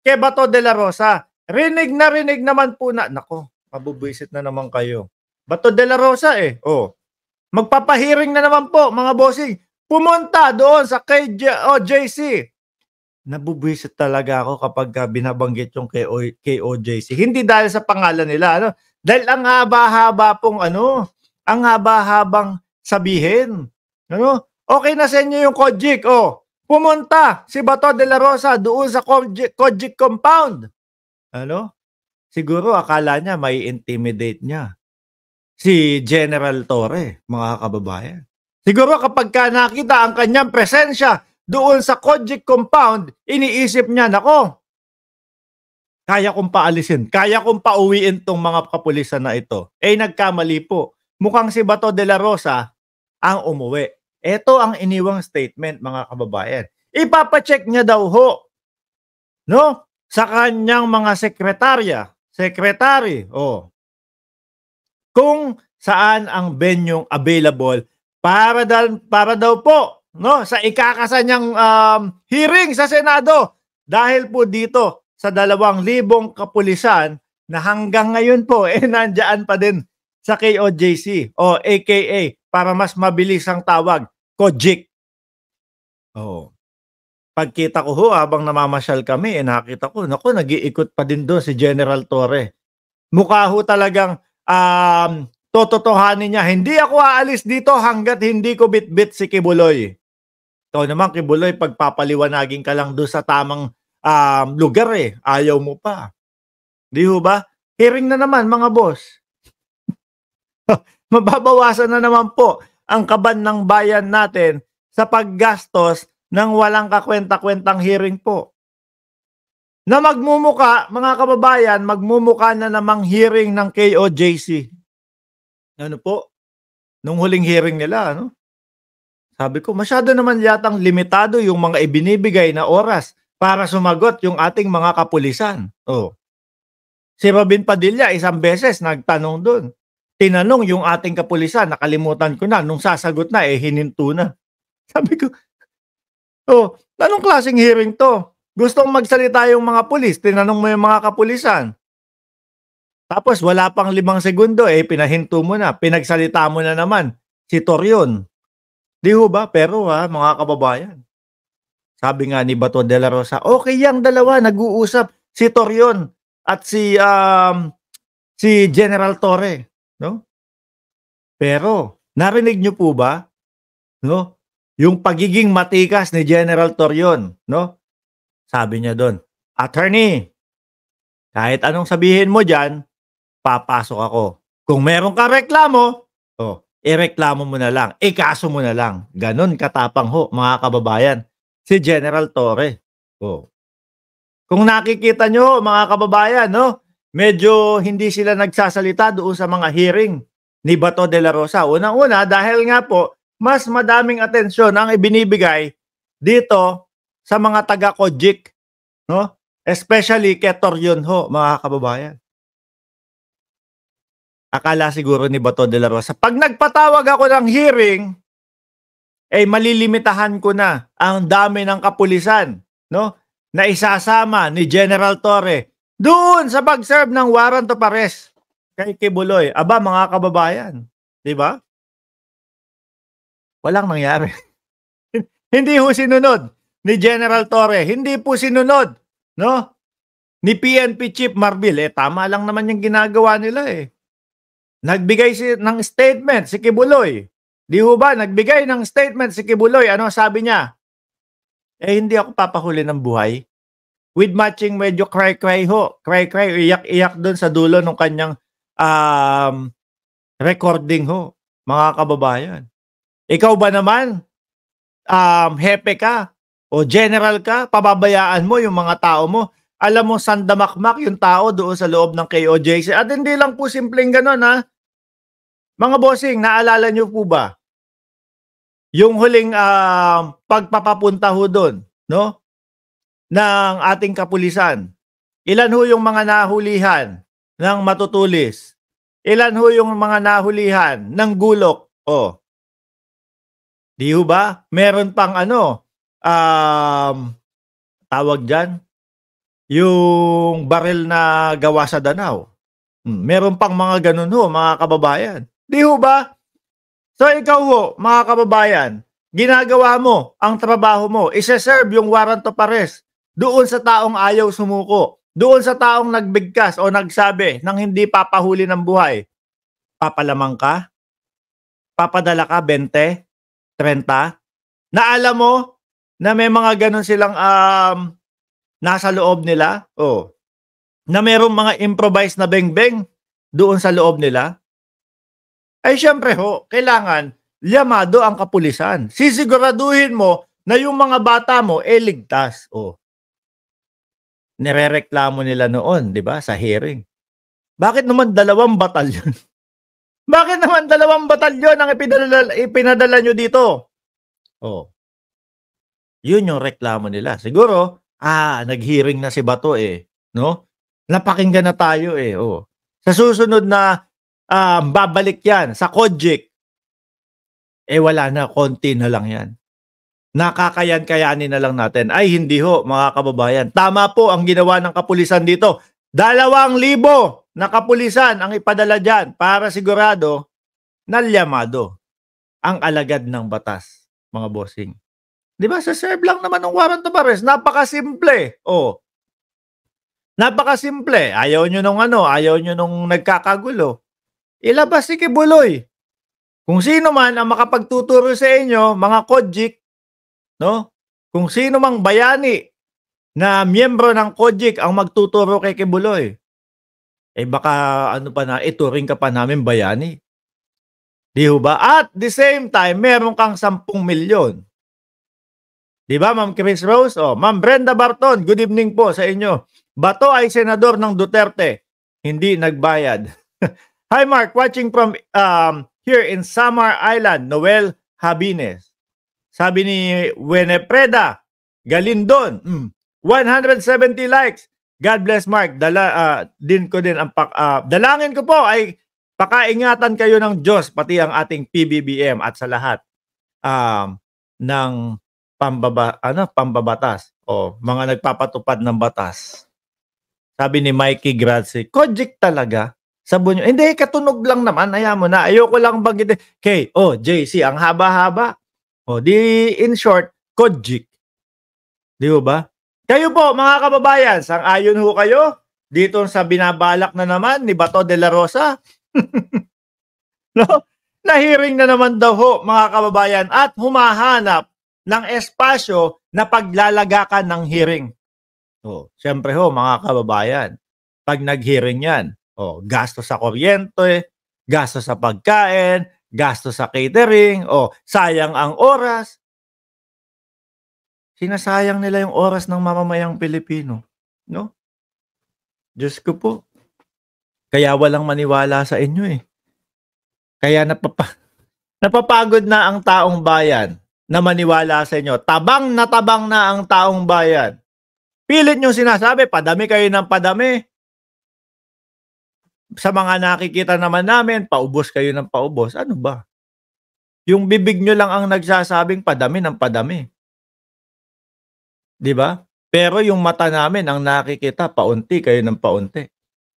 kay Bato de la Rosa. Rinig naman po na, nako, mabubwisit na naman kayo. Bato de la Rosa magpapahiring na naman po mga bossing. Pumunta doon sa KOJC. Nabubwisit talaga ako kapag binabanggit yung KOJC. Hindi dahil sa pangalan nila, ano? Dahil ang haba-haba pong ang haba-habang sabihin. Ano? Okay na sa inyo yung Kojik, pumunta si Bato de la Rosa doon sa Kojik compound. Ano? Siguro akala niya may intimidate niya si General Torre, mga kababayan. Siguro kapag nakita ang kanyang presensya doon sa Kojik compound, iniisip niya, nako, kaya kong paalisin, kaya kong pauwiin tong mga kapulisan na ito. Nagkamali po. Mukhang si Bato de la Rosa ang umuwi. Ito ang iniwang statement, mga kababayan. Ipapacheck niya daw sa kanyang mga sekretary, kung saan ang venyong available para daw po sa ikakasa niyang hearing sa Senado. Dahil po dito sa 2,000 kapulisan na hanggang ngayon po nandiyan pa din sa KOJC aka para mas mabilis ang tawag, Kojik. Pagkita ko habang namamasyal kami, nakita ko, naku, nag-iikot pa din doon si General Torre. Mukha talagang tototohanin niya, hindi ako aalis dito hanggat hindi ko bitbit si Kibuloy. Ikaw naman, Kibuloy, pagpapaliwanagin ka lang doon sa tamang lugar ayaw mo pa. Di ho ba? Hearing na naman, mga boss. Mababawasan na naman po ang kaban ng bayan natin sa paggastos ng walang kakwenta-kwentang hearing po. Na magmumuka, mga kababayan, magmumuka na namang hearing ng KOJC. Ano po? Nung huling hearing nila, sabi ko, masyado naman yatang limitado yung mga ibinibigay na oras para sumagot yung ating mga kapulisan. Si Robin Padilla, isang beses nagtanong doon. Tinanong yung ating kapulisan, nakalimutan ko na, nung sasagot na, hininto na. Sabi ko, anong klaseng hearing to? Gustong magsalita yung mga pulis, tinanong mo yung mga kapulisan. Tapos wala pang 5 segundo, pinahinto mo na, pinagsalita mo na naman si Torion. Di ho ba? Pero mga kababayan, sabi nga ni Bato de la Rosa, okay yung dalawa, nag-uusap si Torion at si General Torre. Pero, narinig nyo po ba? Yung pagiging matikas ni General Torion, sabi niya doon, attorney, kahit anong sabihin mo dyan, papasok ako. Kung meron ka reklamo, ireklamo mo na lang, ikaso mo na lang. Ganon katapang mga kababayan, si General Torre. Kung nakikita nyo, mga kababayan, medyo hindi sila nagsasalita doon sa mga hearing ni Bato de la Rosa. Unang-una, dahil nga po, mas madaming atensyon ang ibinibigay dito sa mga taga-Kojik, especially kay Torion mga kababayan. Akala siguro ni Bato de la Rosa, pag nagpatawag ako ng hearing, malilimitahan ko na ang dami ng kapulisan, na isasama ni General Torre doon sa pag-serve ng warrant of arrest kay Kibuloy. Aba, mga kababayan, di ba? Walang nangyari. Hindi ho sinunod ni General Torre, hindi po sinunod, ni PNP Chief Marbil. Tama lang naman yung ginagawa nila Nagbigay ng statement si Kibuloy. Di ho ba? Nagbigay ng statement si Kibuloy. Ano sabi niya? Hindi ako papahuli ng buhay. With matching medyo cry-cry iyak-iyak doon sa dulo ng kanyang recording mga kababayan. Ikaw ba naman, hepe ka o general ka, pababayaan mo yung mga tao mo. Alam mo, sandamakmak yung tao doon sa loob ng KOJC. At hindi lang po simpleng ganon Mga bossing, naalala nyo po ba? Yung huling pagpapapunta doon, ng ating kapulisan. Ilan ho yung mga nahulihan ng matutulis? Ilan ho yung mga nahulihan ng gulok? Di ho ba? Meron pang tawag dyan? yung baril na gawa sa Danau. Meron pang mga ganun ho, mga kababayan. Di ho ba? So ikaw ho, mga kababayan, ginagawa mo ang trabaho mo, ise-serve yung warrant of arrest doon sa taong ayaw sumuko, doon sa taong nagbigkas o nagsabi ng hindi papahuli ng buhay. Papalamang ka? Papadala ka 20, 30? Na alam mo na may mga ganun silang nasa loob nila? Oh. Na merong mga improvised na beng-beng doon sa loob nila? Ay syempre ho, kailangan llamado ang kapulisan. Sisiguraduhin mo na yung mga bata mo ligtas. Oh. Nirereklamo nila noon, 'di ba, sa hearing. Bakit naman 2 batalyon? Bakit naman 2 batalyon ang ipinadala nyo dito? Oh. Yun yung reklamo nila. Siguro, nag-hearing na si Bato no? Napakinggan na tayo oh. Sa susunod na babalik yan sa COJIC, wala na, konti na lang yan. Nakakayan-kayanin na lang natin. Ay, hindi ho, mga kababayan. Tama po ang ginawa ng kapulisan dito. 2,000 na kapulisan ang ipadala dyan para sigurado na llamado ang alagad ng batas, mga bossing. Di ba? Sa serve lang naman ng warrant of arrest. Napakasimple. Oh. Napakasimple. Ayaw nyo nung nagkakagulo. Ilabas si Kibuloy. Kung sino man ang makapagtuturo sa inyo, mga COJIC, no? Kung sino mang bayani na miyembro ng COJIC ang magtuturo kay Kibuloy, baka ituring ka pa namin bayani. Di ho ba? At the same time, meron kang 10 milyon. Di ba, Ma'am Chris Rose? Ma'am Brenda Barton, good evening po sa inyo. Bato ay senador ng Duterte, hindi nagbayad. Hi Mark, watching from here in Samar Island, Noel Habines. Sabi ni Wenepreda Galindon, 170 likes. God bless Mark. Dalangin ko po ay pakaingatan kayo ng Diyos, pati ang ating PBBM at sa lahat ng pambabatas o mga nagpapatupad ng batas. Sabi ni Mikey Grazie, COJIC talaga? Sabon nyo. Hindi, katunog lang naman. Ayaw mo na. Ayoko lang banggitin. Okay, JC, ang haba-haba. Di in short, COJIC. Di ba? Kayo po, mga kababayan, sang-ayon ho kayo dito sa binabalak na naman ni Bato de la Rosa? No? Na-hearing na naman daw ho, mga kababayan, at humahanap ng espasyo na paglalagakan ng hearing. Siyempre ho, mga kababayan, pag nag-hearing yan, gasto sa kuryente, gasto sa pagkain, gasto sa catering, sayang ang oras. Sinasayang nila yung oras ng mamamayang Pilipino, no? Diyos ko po. Kaya walang maniwala sa inyo Kaya napapagod na ang taong bayan na maniwala sa inyo. Tabang na ang taong bayan. Pilit nyo sinasabi, padami kayo ng padami. Sa mga nakikita naman namin, paubos kayo ng paubos. Ano ba? Yung bibig nyo lang ang nagsasabing padami ng padami. Di ba? Pero yung mata namin ang nakikita, paunti kayo ng paunti.